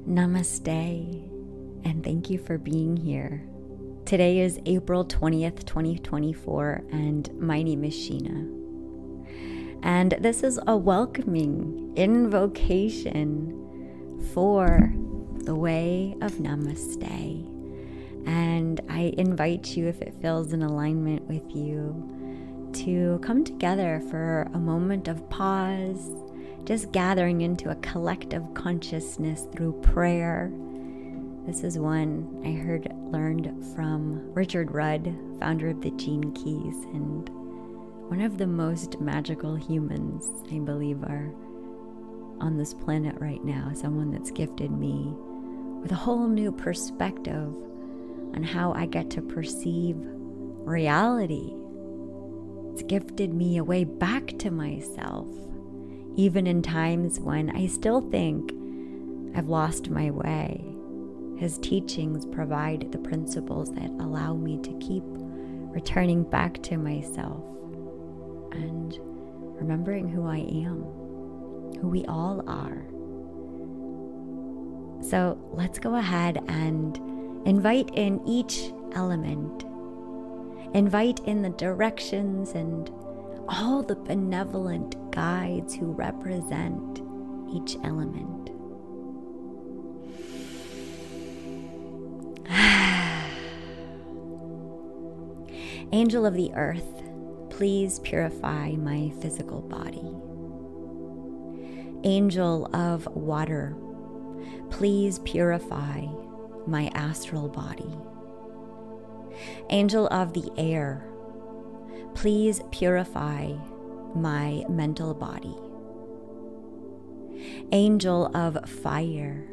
Namaste, and thank you for being here. Today is April 20th, 2024, and my name is Sheena. And this is a welcoming invocation for the Way of Namaste. And I invite you, if it feels in alignment with you, to come together for a moment of pause, just gathering into a collective consciousness through prayer. This is one I learned from Richard Rudd, founder of the Gene Keys, and one of the most magical humans I believe are on this planet right now. Someone that's gifted me with a whole new perspective on how I get to perceive reality. It's gifted me a way back to myself, even in times when I still think I've lost my way. His teachings provide the principles that allow me to keep returning back to myself and remembering who I am, who we all are. So let's go ahead and invite in each element. Invite in the directions and all the benevolent guides who represent each element. Angel of the earth, please purify my physical body. Angel of water, please purify my astral body. Angel of the air, please purify my mental body. Angel of fire,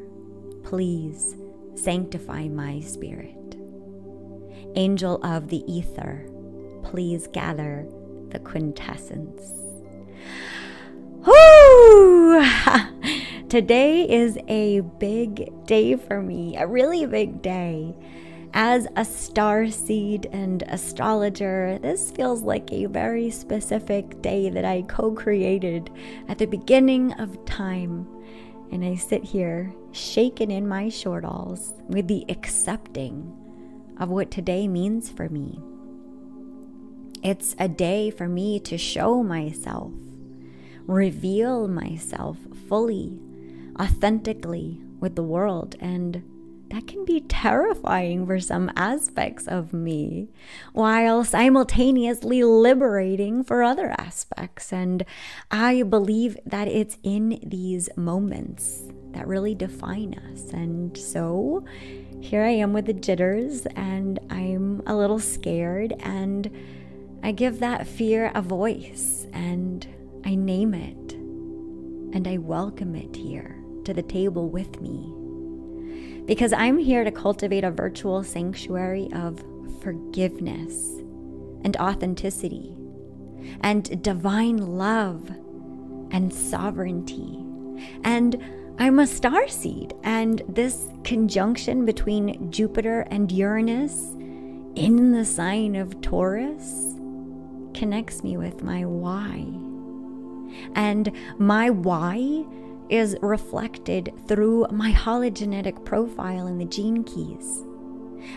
please sanctify my spirit. Angel of the ether, please gather the quintessence. Woo! Today is a big day for me, a really big day. As a starseed and astrologer, this feels like a very specific day that I co-created at the beginning of time. And I sit here shaken in my shortalls with the accepting of what today means for me. It's a day for me to show myself, reveal myself fully, authentically with the world, and that can be terrifying for some aspects of me, while simultaneously liberating for other aspects. And I believe that it's in these moments that really define us. And so here I am with the jitters, and I'm a little scared, and I give that fear a voice, and I name it, and I welcome it here to the table with me. Because I'm here to cultivate a virtual sanctuary of forgiveness and authenticity and divine love and sovereignty. And I'm a starseed, and this conjunction between Jupiter and Uranus in the sign of Taurus connects me with my why. And my why is reflected through my hologenetic profile in the Gene Keys,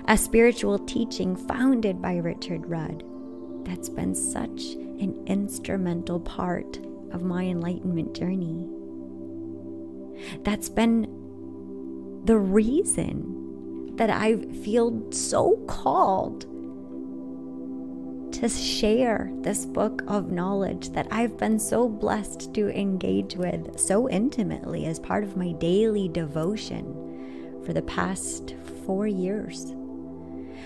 a spiritual teaching founded by Richard Rudd that's been such an instrumental part of my enlightenment journey. That's been the reason that I feel so called to share this book of knowledge that I've been so blessed to engage with so intimately as part of my daily devotion for the past 4 years.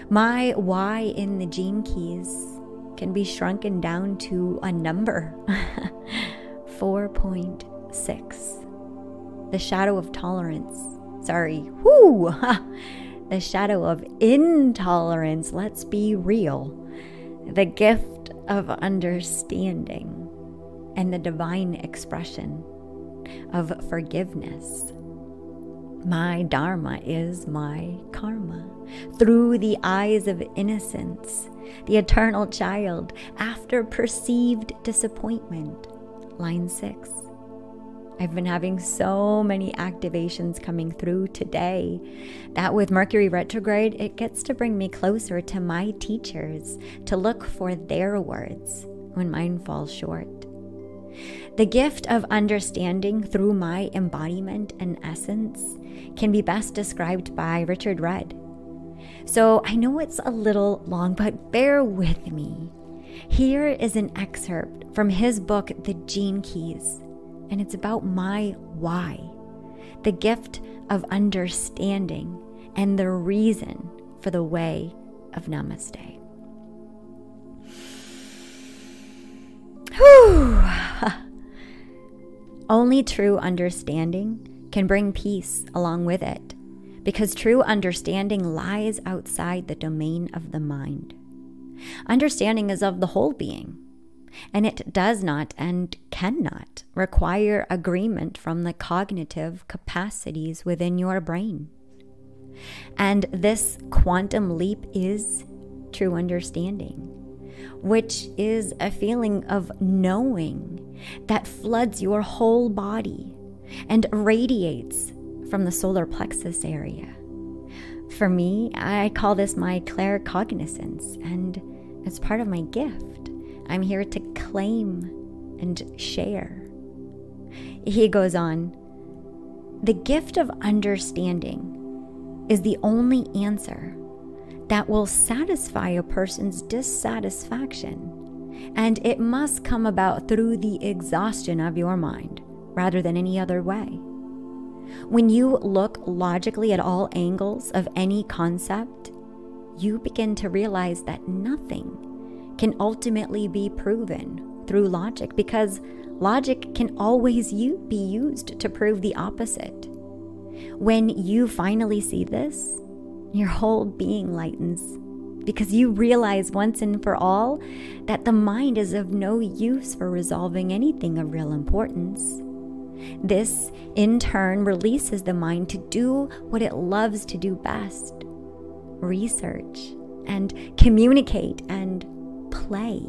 My why in the Gene Keys can be shrunken down to a number, 4.6. The shadow of tolerance. The shadow of intolerance. Let's be real. The gift of understanding and the divine expression of forgiveness. My dharma is my karma. Through the eyes of innocence, the eternal child, after perceived disappointment. Line 6. I've been having so many activations coming through today that with Mercury retrograde, it gets to bring me closer to my teachers to look for their words when mine falls short. The gift of understanding through my embodiment and essence can be best described by Richard Rudd. So I know it's a little long, but bear with me. Here is an excerpt from his book, The Gene Keys, and it's about my why, the gift of understanding and the reason for the way of Namaste. Whew. Only true understanding can bring peace along with it, because true understanding lies outside the domain of the mind. Understanding is of the whole being, and it does not and cannot require agreement from the cognitive capacities within your brain. And this quantum leap is true understanding, which is a feeling of knowing that floods your whole body and radiates from the solar plexus area. For me, I call this my claircognizance, and it's part of my gift. I'm here to claim and share. He goes on, the gift of understanding is the only answer that will satisfy a person's dissatisfaction, and it must come about through the exhaustion of your mind rather than any other way. When you look logically at all angles of any concept, you begin to realize that nothing can ultimately be proven through logic, because logic can always be used to prove the opposite. When you finally see this, your whole being lightens, because you realize once and for all that the mind is of no use for resolving anything of real importance. This, in turn, releases the mind to do what it loves to do best: research and communicate and play.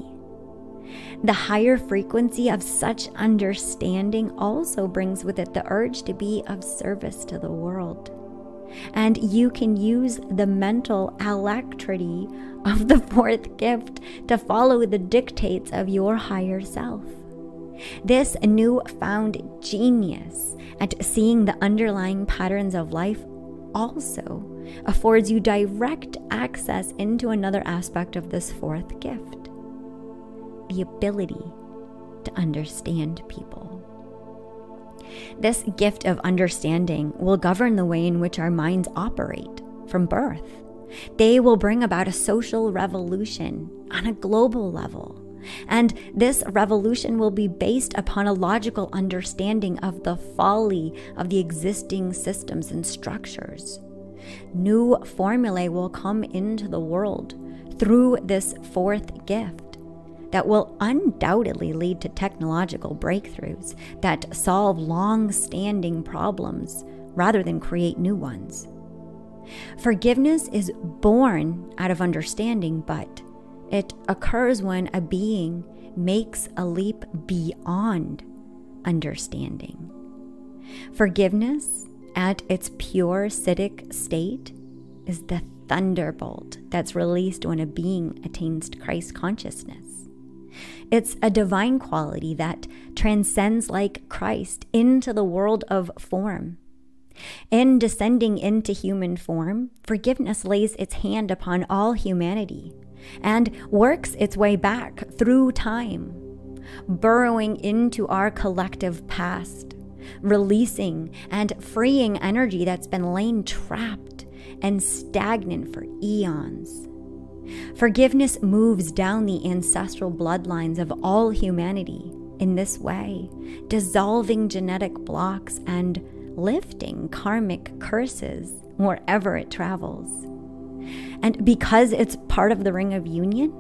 The higher frequency of such understanding also brings with it the urge to be of service to the world. And you can use the mental alacrity of the fourth gift to follow the dictates of your higher self. This newfound genius at seeing the underlying patterns of life also affords you direct access into another aspect of this fourth gift: the ability to understand people. This gift of understanding will govern the way in which our minds operate from birth. They will bring about a social revolution on a global level. And this revolution will be based upon a logical understanding of the folly of the existing systems and structures. New formulae will come into the world through this fourth gift that will undoubtedly lead to technological breakthroughs that solve long-standing problems rather than create new ones. Forgiveness is born out of understanding, but it occurs when a being makes a leap beyond understanding. Forgiveness, at its pure citic state, is the thunderbolt that's released when a being attains Christ consciousness. It's a divine quality that transcends like Christ into the world of form. In descending into human form, forgiveness lays its hand upon all humanity and works its way back through time, burrowing into our collective past, releasing and freeing energy that's been lain trapped and stagnant for eons. Forgiveness moves down the ancestral bloodlines of all humanity in this way, dissolving genetic blocks and lifting karmic curses wherever it travels. And because it's part of the Ring of Union,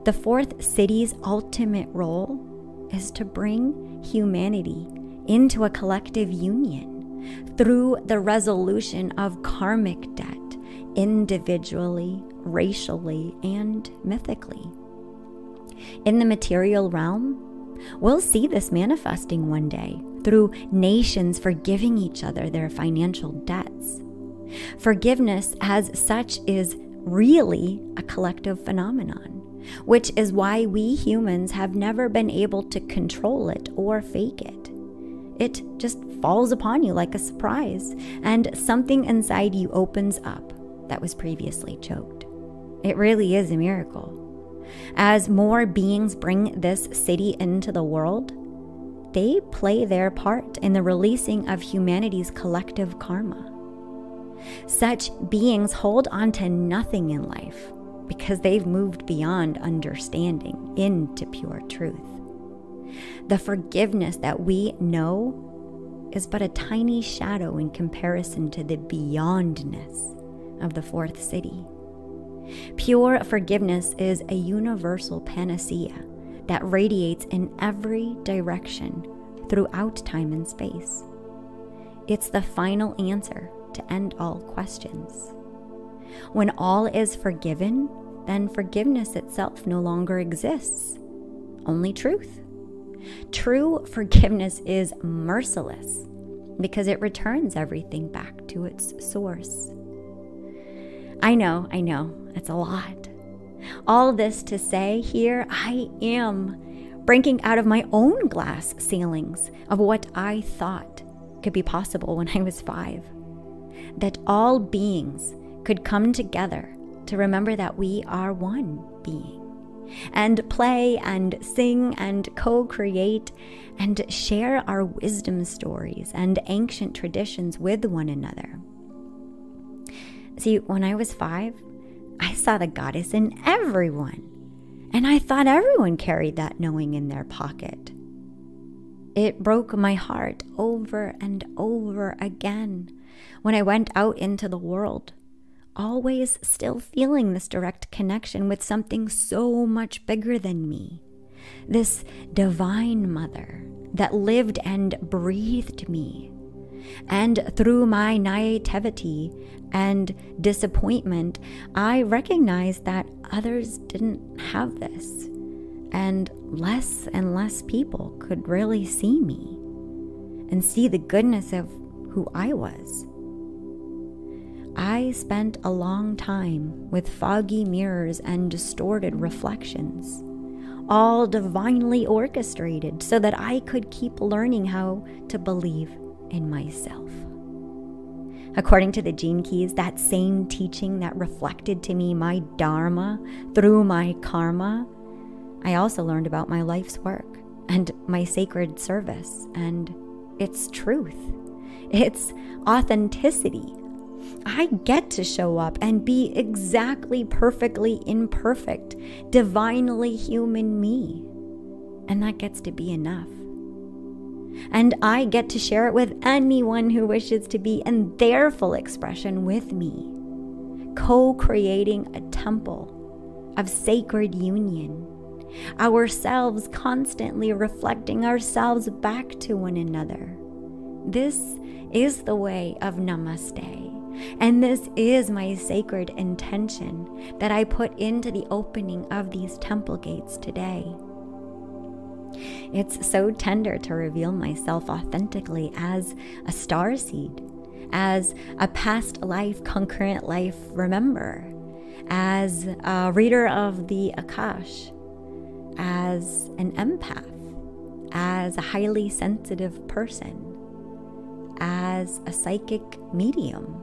the fourth city's ultimate role is to bring humanity into a collective union through the resolution of karmic debt, individually, racially, and mythically. In the material realm, we'll see this manifesting one day through nations forgiving each other their financial debts. Forgiveness as such is really a collective phenomenon, which is why we humans have never been able to control it or fake it. It just falls upon you like a surprise, and something inside you opens up that was previously choked. It really is a miracle. As more beings bring this city into the world, they play their part in the releasing of humanity's collective karma. Such beings hold on to nothing in life because they've moved beyond understanding into pure truth. The forgiveness that we know is but a tiny shadow in comparison to the beyondness of the fourth city. Pure forgiveness is a universal panacea that radiates in every direction throughout time and space. It's the final answer to end all questions. When all is forgiven, then forgiveness itself no longer exists, only truth. True forgiveness is merciless because it returns everything back to its source. I know, it's a lot. All this to say here, I am breaking out of my own glass ceilings of what I thought could be possible when I was 5. That all beings could come together to remember that we are one being, and play and sing and co-create and share our wisdom stories and ancient traditions with one another. See, when I was 5, I saw the goddess in everyone, and I thought everyone carried that knowing in their pocket. It broke my heart over and over again when I went out into the world, always still feeling this direct connection with something so much bigger than me, this divine mother that lived and breathed me. And through my naivety and disappointment, I recognized that others didn't have this, and less people could really see me and see the goodness of who I was. I spent a long time with foggy mirrors and distorted reflections, all divinely orchestrated so that I could keep learning how to believe in myself. According to the Gene Keys, that same teaching that reflected to me my dharma through my karma, I also learned about my life's work and my sacred service and its truth, its authenticity. I get to show up and be exactly perfectly imperfect, divinely human me. And that gets to be enough. And I get to share it with anyone who wishes to be in their full expression with me, co-creating a temple of sacred union, ourselves constantly reflecting ourselves back to one another. This is the way of Namaste. And this is my sacred intention that I put into the opening of these temple gates today. It's so tender to reveal myself authentically as a starseed, as a past life, concurrent life remember, as a reader of the Akash, as an empath, as a highly sensitive person, as a psychic medium,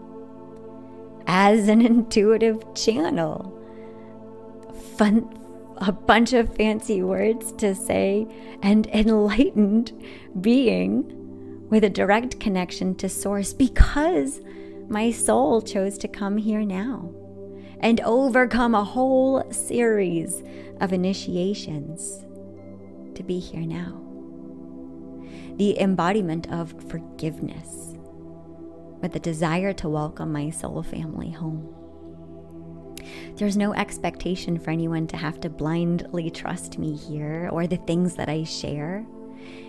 as an intuitive channel. A bunch of fancy words to say, an enlightened being with a direct connection to source, because my soul chose to come here now and overcome a whole series of initiations to be here now. The embodiment of forgiveness with the desire to welcome my soul family home. There's no expectation for anyone to have to blindly trust me here or the things that I share.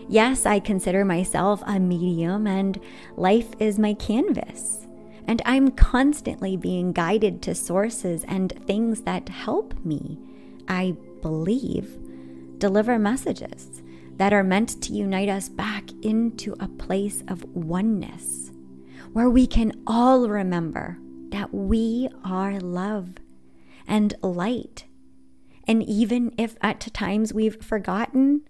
Yes, I consider myself a medium and life is my canvas. And I'm constantly being guided to sources and things that help me, I believe, deliver messages that are meant to unite us back into a place of oneness, where we can all remember that we are love and light. And even if at times we've forgotten,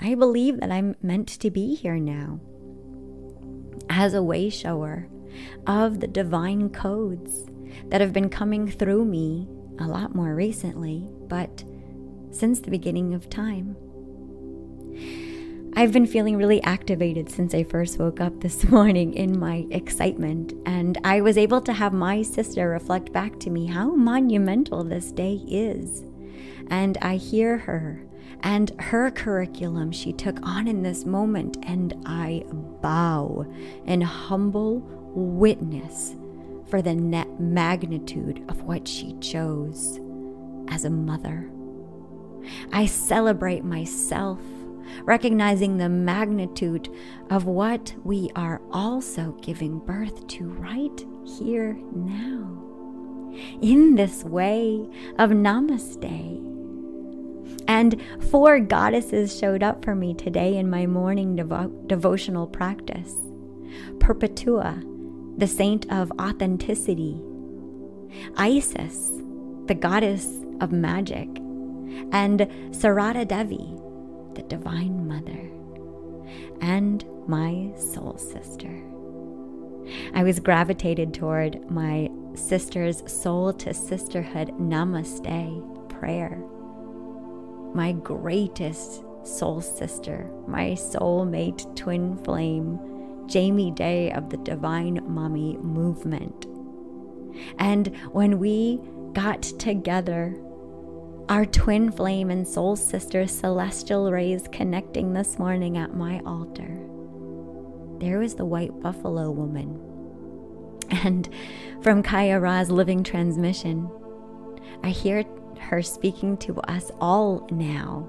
I believe that I'm meant to be here now as a way shower of the divine codes that have been coming through me a lot more recently, but since the beginning of time. I've been feeling really activated since I first woke up this morning in my excitement, and I was able to have my sister reflect back to me how monumental this day is. And I hear her and her curriculum she took on in this moment, and I bow in humble witness for the net magnitude of what she chose as a mother. I celebrate myself, recognizing the magnitude of what we are also giving birth to right here now, in this way of Namaste. And 4 goddesses showed up for me today in my morning devotional practice. Perpetua, the saint of authenticity. Isis, the goddess of magic. And Sarada Devi, the divine mother. And my soul sister. I was gravitated toward my sister's soul to sisterhood namaste prayer. My greatest soul sister, my soulmate twin flame, Jamie Day of the Divine Mommy movement. And when we got together, our twin flame and soul sister celestial rays connecting this morning at my altar, there was the white buffalo woman. And from Kaya Ra's living transmission, I hear her speaking to us all now.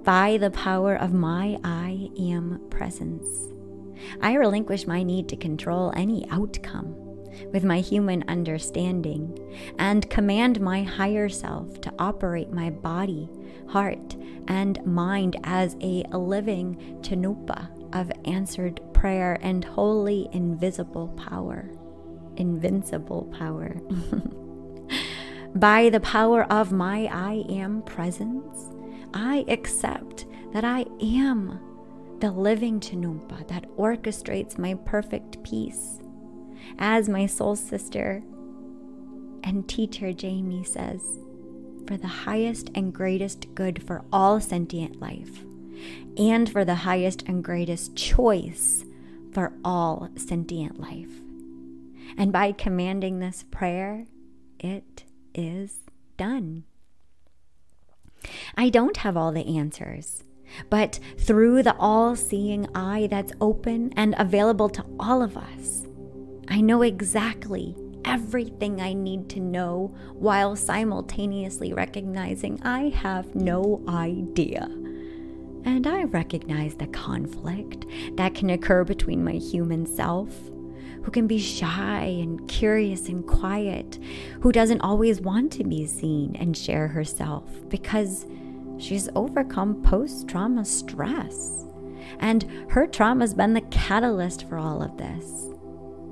By the power of my I am presence, I relinquish my need to control any outcome with my human understanding and command my higher self to operate my body, heart, and mind as a living chanupa of answered prayer and wholly invisible power. Invincible power. By the power of my I am presence, I accept that I am the living Chanumpa that orchestrates my perfect peace. As my soul sister and teacher Jamie says, for the highest and greatest good for all sentient life, and for the highest and greatest choice for all sentient life. And by commanding this prayer, it is done. I don't have all the answers, but through the all-seeing eye that's open and available to all of us, I know exactly everything I need to know while simultaneously recognizing I have no idea. And I recognize the conflict that can occur between my human self, who can be shy and curious and quiet, who doesn't always want to be seen and share herself because she's overcome post-trauma stress. And her trauma's been the catalyst for all of this.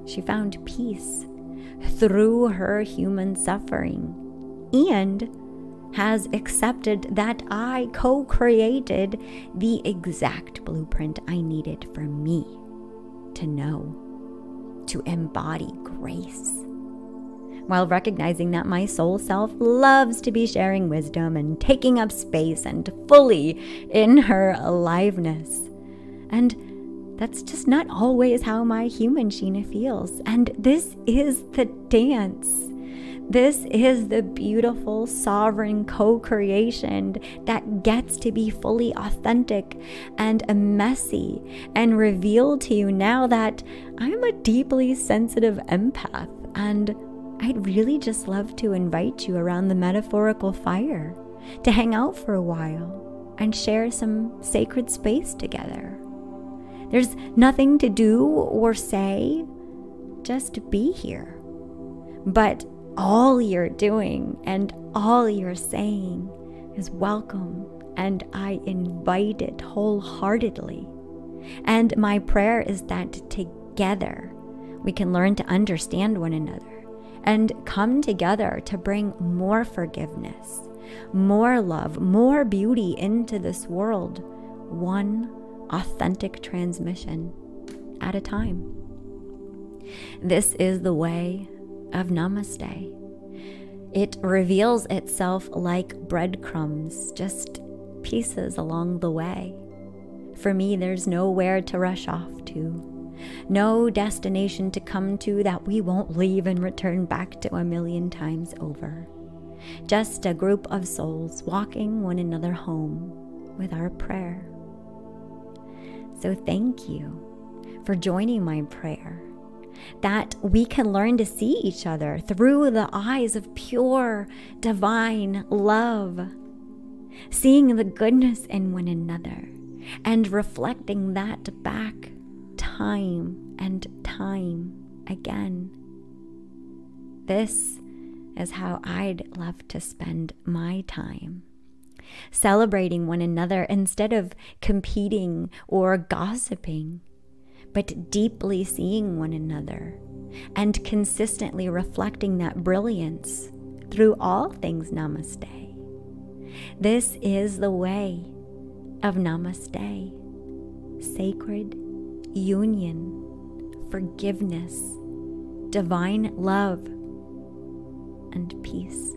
She found peace through her human suffering and has accepted that I co-created the exact blueprint I needed for me to know, to embody grace, while recognizing that my soul self loves to be sharing wisdom and taking up space and fully in her aliveness. And that's just not always how my human Sheena feels. And this is the dance. This is the beautiful, sovereign co-creation that gets to be fully authentic and messy and revealed to you now that I'm a deeply sensitive empath, and I'd really just love to invite you around the metaphorical fire to hang out for a while and share some sacred space together. There's nothing to do or say, just be here. But all you're doing and all you're saying is welcome, and I invite it wholeheartedly. And my prayer is that together we can learn to understand one another and come together to bring more forgiveness, more love, more beauty into this world, one authentic transmission at a time. This is the way of Namaste. It reveals itself like breadcrumbs, just pieces along the way. For me, there's nowhere to rush off to, no destination to come to that we won't leave and return back to 1,000,000 times over. Just a group of souls walking one another home with our prayer. So thank you for joining my prayer, that we can learn to see each other through the eyes of pure, divine love, seeing the goodness in one another and reflecting that back time and time again. This is how I'd love to spend my time, celebrating one another instead of competing or gossiping, but deeply seeing one another and consistently reflecting that brilliance through all things Namaste. This is the way of Namaste: sacred union, forgiveness, divine love, and peace.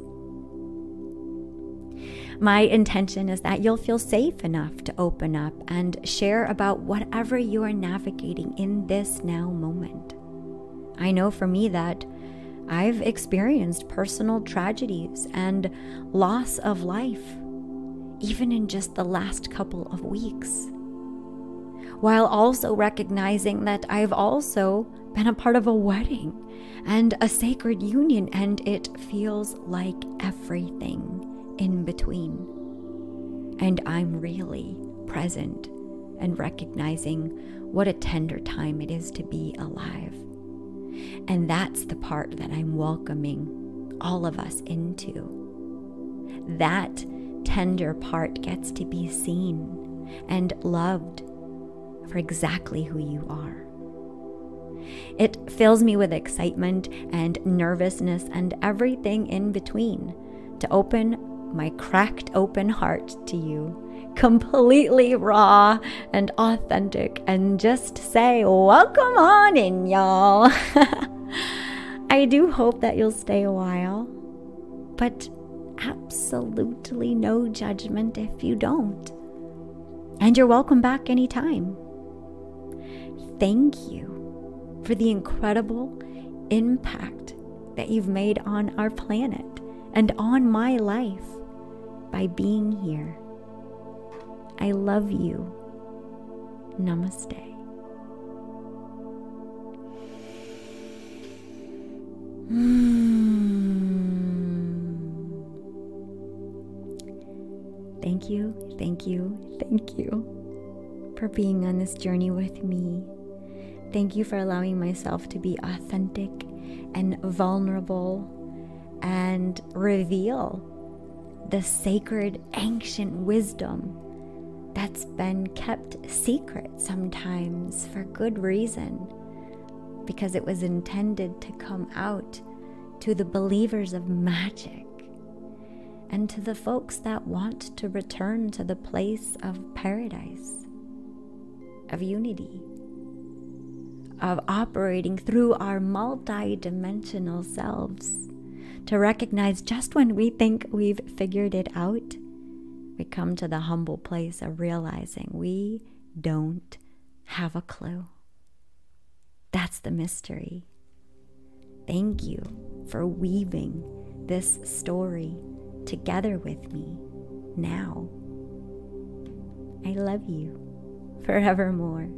My intention is that you'll feel safe enough to open up and share about whatever you are navigating in this now moment. I know for me that I've experienced personal tragedies and loss of life, even in just the last couple of weeks, while also recognizing that I've also been a part of a wedding and a sacred union, and it feels like everything in between. And I'm really present and recognizing what a tender time it is to be alive. And that's the part that I'm welcoming all of us into. That tender part gets to be seen and loved for exactly who you are. It fills me with excitement and nervousness and everything in between to open my cracked open heart to you, completely raw and authentic, and just say, welcome on in, y'all. I do hope that you'll stay a while, but absolutely no judgment if you don't. And you're welcome back anytime. Thank you for the incredible impact that you've made on our planet and on my life by being here. I love you. Namaste. Thank you, thank you, thank you for being on this journey with me. Thank you for allowing myself to be authentic and vulnerable and reveal the sacred ancient wisdom that's been kept secret sometimes for good reason, because it was intended to come out to the believers of magic and to the folks that want to return to the place of paradise, of unity, of operating through our multi-dimensional selves, to recognize just when we think we've figured it out, we come to the humble place of realizing we don't have a clue. That's the mystery. Thank you for weaving this story together with me now. I love you forevermore.